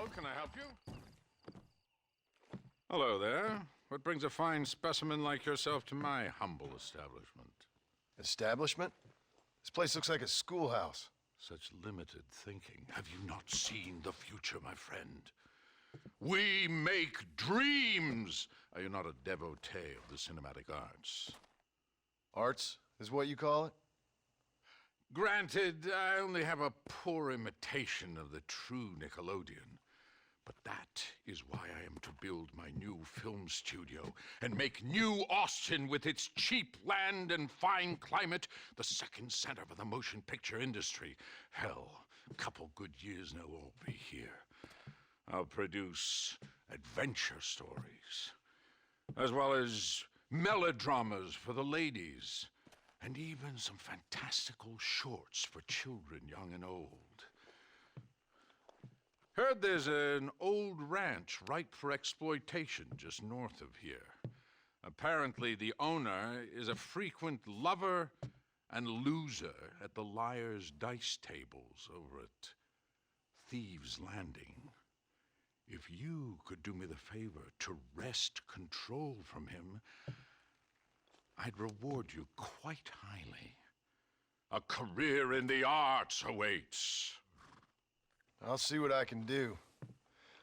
Hello, can I help you? Hello there. What brings a fine specimen like yourself to my humble establishment? Establishment? This place looks like a schoolhouse. Such limited thinking. Have you not seen the future, my friend? We make dreams! Are you not a devotee of the cinematic arts? Arts is what you call it? Granted, I only have a poor imitation of the true Nickelodeon. But that is why I am to build my new film studio and make New Austin, with its cheap land and fine climate, the second center for the motion picture industry. Hell, a couple good years now we'll be here. I'll produce adventure stories, as well as melodramas for the ladies, and even some fantastical shorts for children young and old. Heard there's an old ranch ripe for exploitation just north of here. Apparently the owner is a frequent lover and loser at the liar's dice tables over at Thieves' Landing. If you could do me the favor to wrest control from him, I'd reward you quite highly. A career in the arts awaits. I'll see what I can do.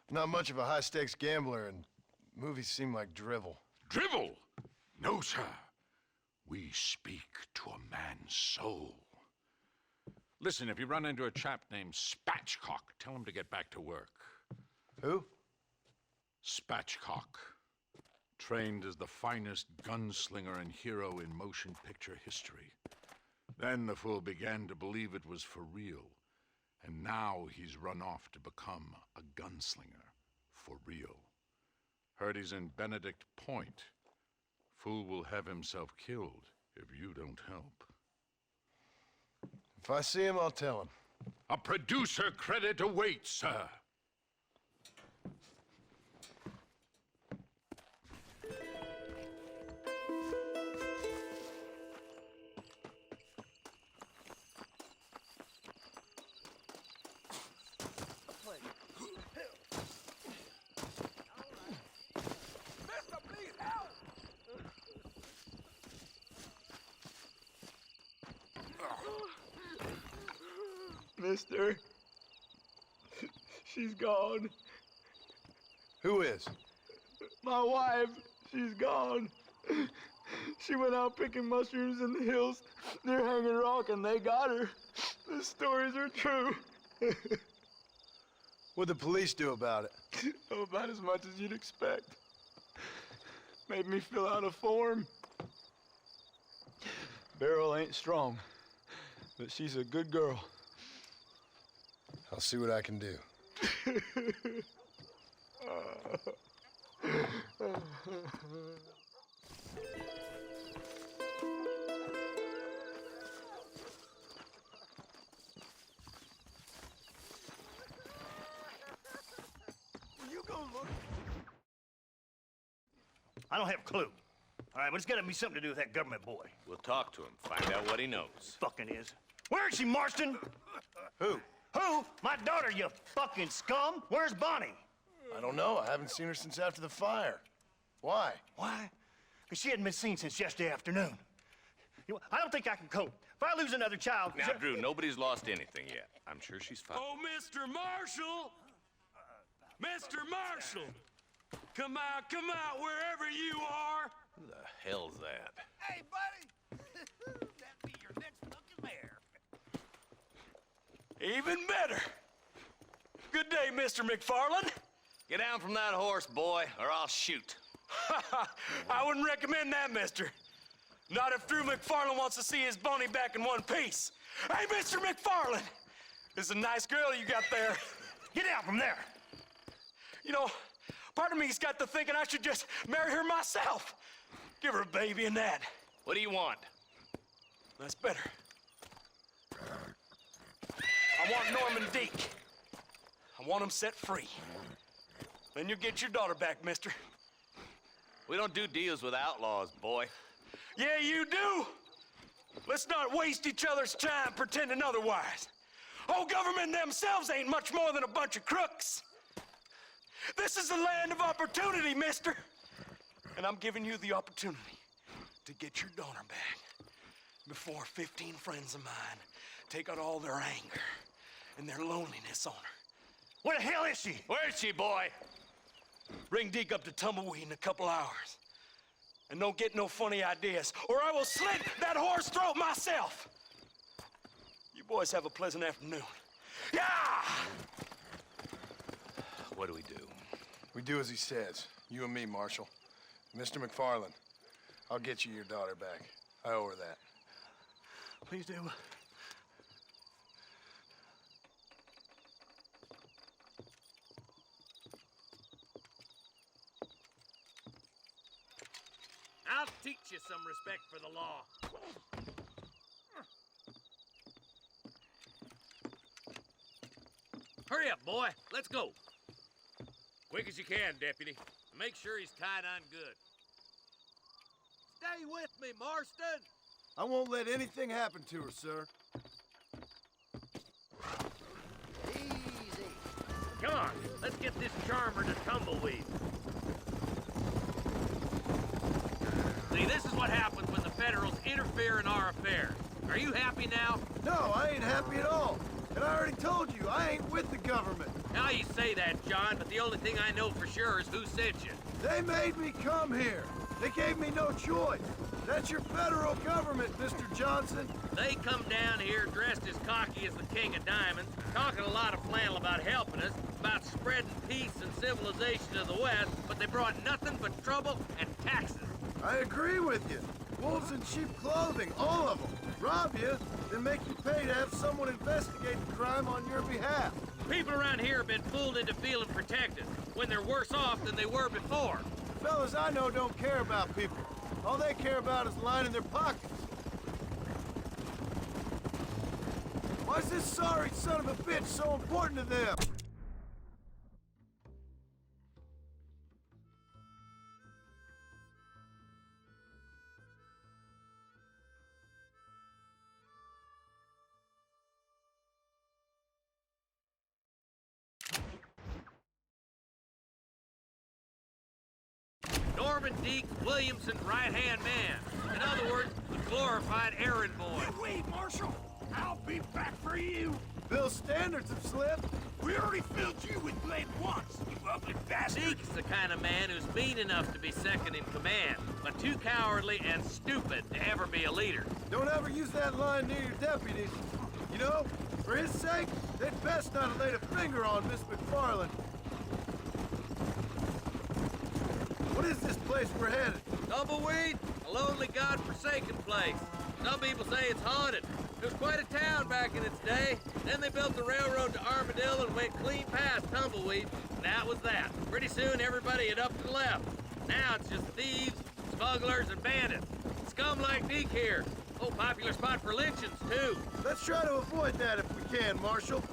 I'm not much of a high-stakes gambler, and movies seem like drivel. Drivel? No, sir. We speak to a man's soul. Listen, if you run into a chap named Spatchcock, tell him to get back to work. Who? Spatchcock. Trained as the finest gunslinger and hero in motion picture history. Then the fool began to believe it was for real. And now he's run off to become a gunslinger for real. Heard he's in Benedict Point. Fool will have himself killed if you don't help. If I see him, I'll tell him. A producer credit awaits, sir. Mister, she's gone. Who is? My wife, she's gone. She went out picking mushrooms in the hills near Hanging Rock, and they got her. The stories are true. What'd the police do about it? Oh, about as much as you'd expect. Made me fill out a form. Beryl ain't strong, but she's a good girl. I'll see what I can do. Will you go look? I don't have a clue. All right, but it's gotta be something to do with that government boy. We'll talk to him, find out what he knows. Fucking is. Where is she, Marston? Who? Who? My daughter, you fucking scum. Where's Bonnie? I don't know. I haven't seen her since after the fire. Why? Why? Because she hadn't been seen since yesterday afternoon. You know, I don't think I can cope. If I lose another child... Now, Drew, nobody's lost anything yet. I'm sure she's fine. Oh, Mr. Marshall! Mr. Marshall! Come out, wherever you are! Who the hell's that? Hey, buddy! That'd be your next fucking mayor. Even better! Good day, Mr. McFarland. Get down from that horse, boy, or I'll shoot. I wouldn't recommend that, mister. Not if Drew McFarland wants to see his Boney back in one piece. Hey, Mr. McFarland! This is a nice girl you got there. Get out from there! You know, part of me's got to thinking I should just marry her myself. Give her a baby and that. What do you want? That's better. I want Norman Deek. I want him set free. Then you'll get your daughter back, mister. We don't do deals with outlaws, boy. Yeah, you do. Let's not waste each other's time pretending otherwise. Oh, government themselves ain't much more than a bunch of crooks. This is the land of opportunity, mister. And I'm giving you the opportunity to get your daughter back before 15 friends of mine take out all their anger and their loneliness on her. Where the hell is she? Where is she, boy? Bring Deke up to Tumbleweed in a couple hours. And don't get no funny ideas, or I will slit that whore's throat myself. You boys have a pleasant afternoon. Yeah! What do we do? We do as he says. You and me, Marshal. Mr. McFarland, I'll get you your daughter back. I owe her that. Please do. I'll teach you some respect for the law. Hurry up, boy. Let's go. Quick as you can, Deputy. Make sure he's tied on good. Stay with me, Marston. I won't let anything happen to her, sir. Easy. Come on, let's get this charmer to Tumbleweed. See, this is what happens when the Federals interfere in our affairs. Are you happy now? No, I ain't happy at all. And I already told you, I ain't with the government. Now you say that, John, but the only thing I know for sure is who sent you. They made me come here. They gave me no choice. That's your federal government, Mr. Johnson. They come down here dressed as cocky as the King of Diamonds, talking a lot of flannel about helping us, about spreading peace and civilization to the West, but they brought nothing but trouble and taxes. I agree with you. Wolves in sheep clothing, all of them. Rob you, then make you pay to have someone investigate the crime on your behalf. People around here have been fooled into feeling protected, when they're worse off than they were before. The fellas I know don't care about people. All they care about is lining their pockets. Why is this sorry son of a bitch so important to them? Norman Deke Williamson's right-hand man. In other words, the glorified errand boy. Wait, Marshal. I'll be back for you. Bill's standards have slipped. We already filled you with lead once, you ugly bastard. Deke's the kind of man who's mean enough to be second in command, but too cowardly and stupid to ever be a leader. Don't ever use that line near your deputies. You know, for his sake, they'd best not have laid a finger on Miss McFarland. What is this place we're headed? Tumbleweed, a lonely, god-forsaken place. Some people say it's haunted. It was quite a town back in its day. Then they built the railroad to Armadillo and went clean past Tumbleweed, and that was that. Pretty soon, everybody had up and left. Now it's just thieves, smugglers, and bandits. Scum like Deke here. Oh, popular spot for lynchings, too. Let's try to avoid that if we can, Marshal.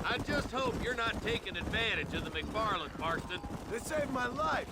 I just hope you're not taking advantage of the McFarlands, Marston. They saved my life.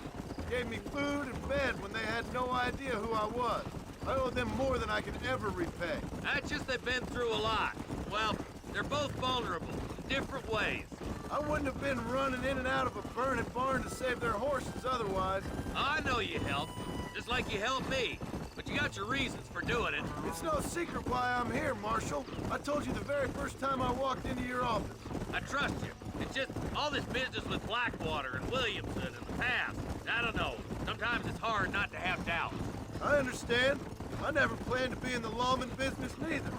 Gave me food and bed when they had no idea who I was. I owe them more than I can ever repay. That's just they've been through a lot. Well, they're both vulnerable in different ways. I wouldn't have been running in and out of a burning barn to save their horses otherwise. I know you helped, just like you helped me. But you got your reasons for doing it. It's no secret why I'm here, Marshal. I told you the very first time I walked into your office. I trust you. It's just all this business with Blackwater and Williamson and the past. I don't know. Sometimes it's hard not to have doubts. I understand. I never planned to be in the lawman business neither.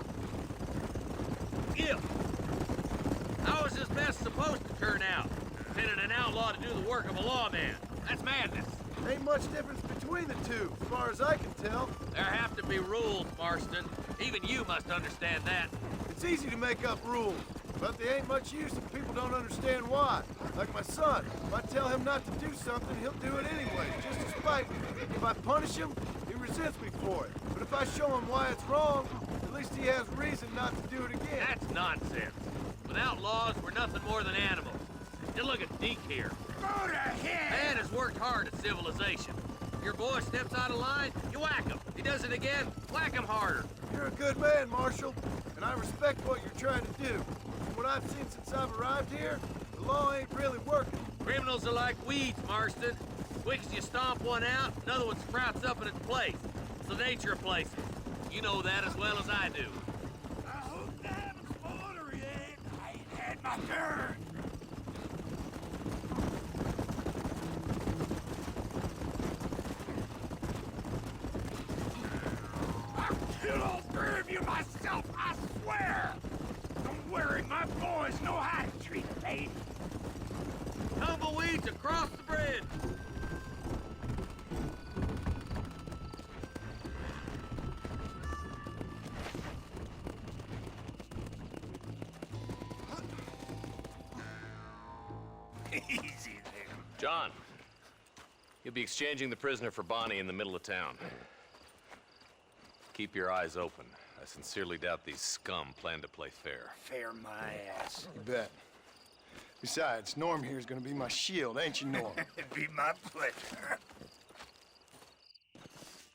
If. How is this mess supposed to turn out? Pitting an outlaw to do the work of a lawman. That's madness. Ain't much difference between the two, as far as I can tell. There have to be rules, Marston. Even you must understand that. It's easy to make up rules, but they ain't much use if people don't understand why. Like my son. If I tell him not to do something, he'll do it anyway, just to spite me. If I punish him, he resents me for it. But if I show him why it's wrong, at least he has reason not to do it again. That's nonsense. Without laws, we're nothing more than animals. Just look at Deke here. Go to hell! Man has worked hard at civilization. Your boy steps out of line, you whack him. He does it again, whack him harder. You're a good man, Marshal, and I respect what you're trying to do. what I've seen since I've arrived here, the law ain't really working. Criminals are like weeds, Marston. Quick as you stomp one out, another one sprouts up in its place. It's the nature of places. You know that as well as I do. I hope to have a spoiler yet. I ain't had my turn. I'll kill all three of you myself, I swear! Don't worry, my boys know how to treat a lady. Tumbleweeds across the bridge. Easy there. John, you'll be exchanging the prisoner for Bonnie in the middle of town. Keep your eyes open. I sincerely doubt these scum plan to play fair. Fair my ass. You bet. Besides, Norm here's gonna be my shield, ain't you, Norm? It'd be my pleasure.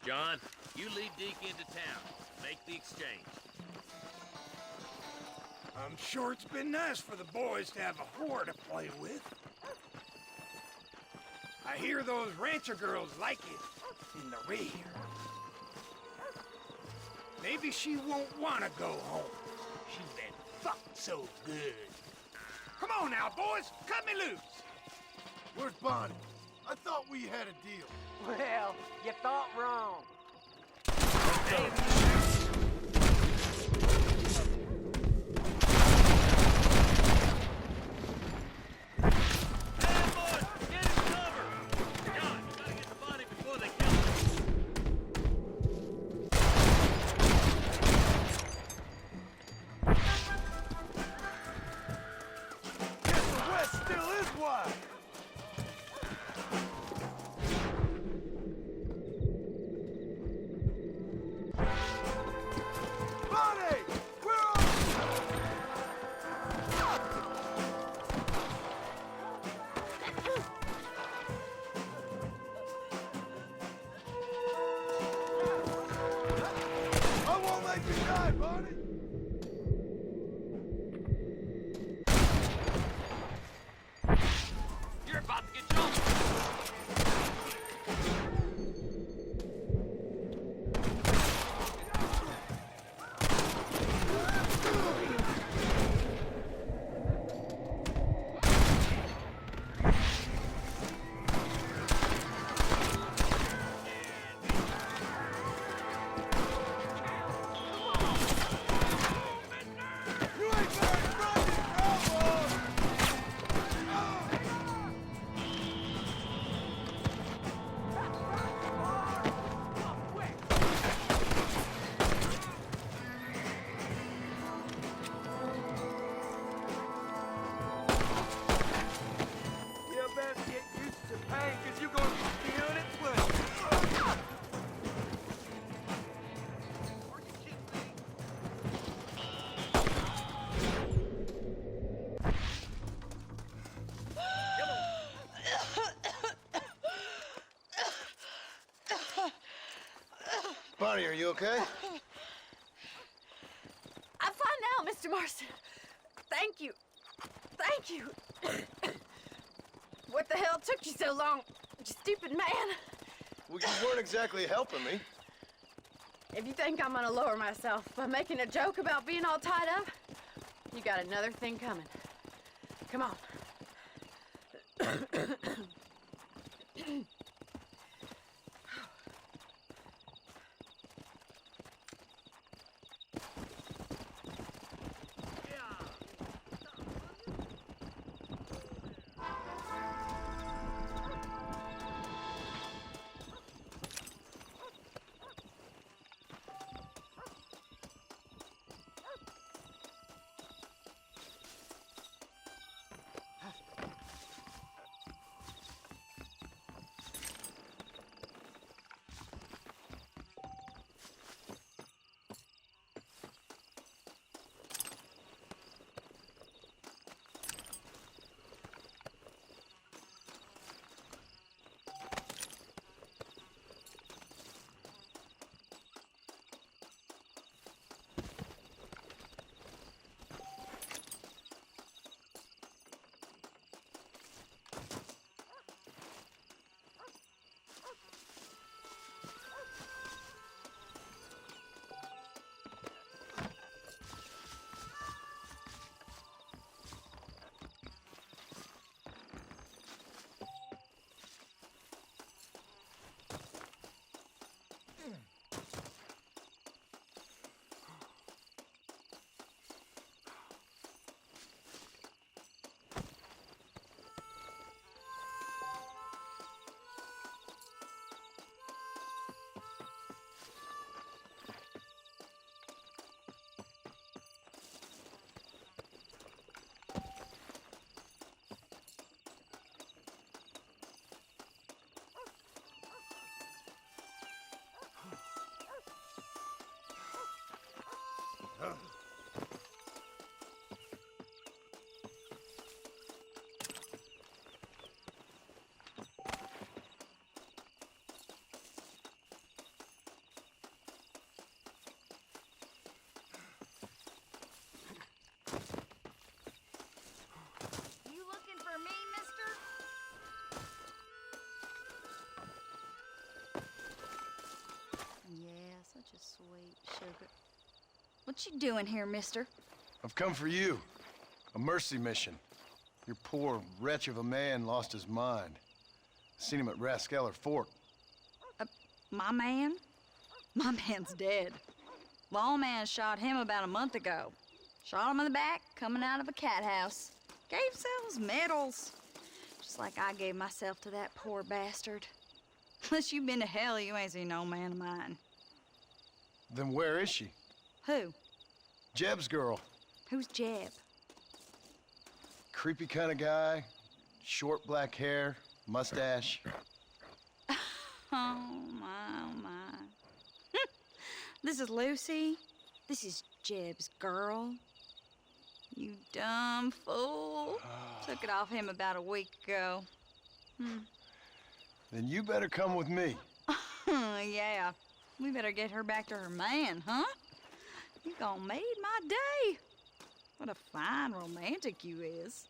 John, you lead Deke into town. Make the exchange. I'm sure it's been nice for the boys to have a whore to play with. I hear those rancher girls like it in the rear. Maybe she won't want to go home. She's been fucked so good. Come on now, boys. Cut me loose. Where's Bonnie? I thought we had a deal. Well, you thought wrong. Guess the West still is wide. Bonnie! Where are you? I won't let you die, Bonnie! You're about to get jumped. You ain't very friendly, cowboy! You better get used to pain, because you're going to feel it well. Bonnie, are you okay? I'm fine now, Mr. Marston. Thank you. Thank you. What the hell took you so long, you stupid man? Well, you weren't exactly helping me. If you think I'm gonna lower myself by making a joke about being all tied up, you got another thing coming. Come on. You looking for me, mister? Yeah, such a sweet sugar. What you doing here, mister? I've come for you. A mercy mission. Your poor wretch of a man lost his mind. Seen him at Raskeller Fort. My man? My man's dead. Lawman shot him about a month ago. Shot him in the back, coming out of a cat house. Gave themselves medals. Just like I gave myself to that poor bastard. Unless you've been to hell, you ain't seen no man of mine. Then where is she? Who? Jeb's girl. Who's Jeb? Creepy kind of guy. Short black hair, mustache. Oh, my. This is Lucy. This is Jeb's girl. You dumb fool. Took it off him about a week ago. Then you better come with me. Yeah. We better get her back to her man, huh? You gonna made my day. What a fine romantic you is.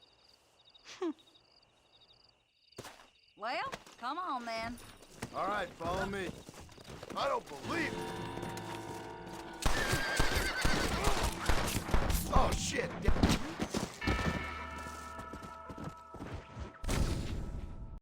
Well, come on then. All right, follow me. I don't believe it. Oh, shit.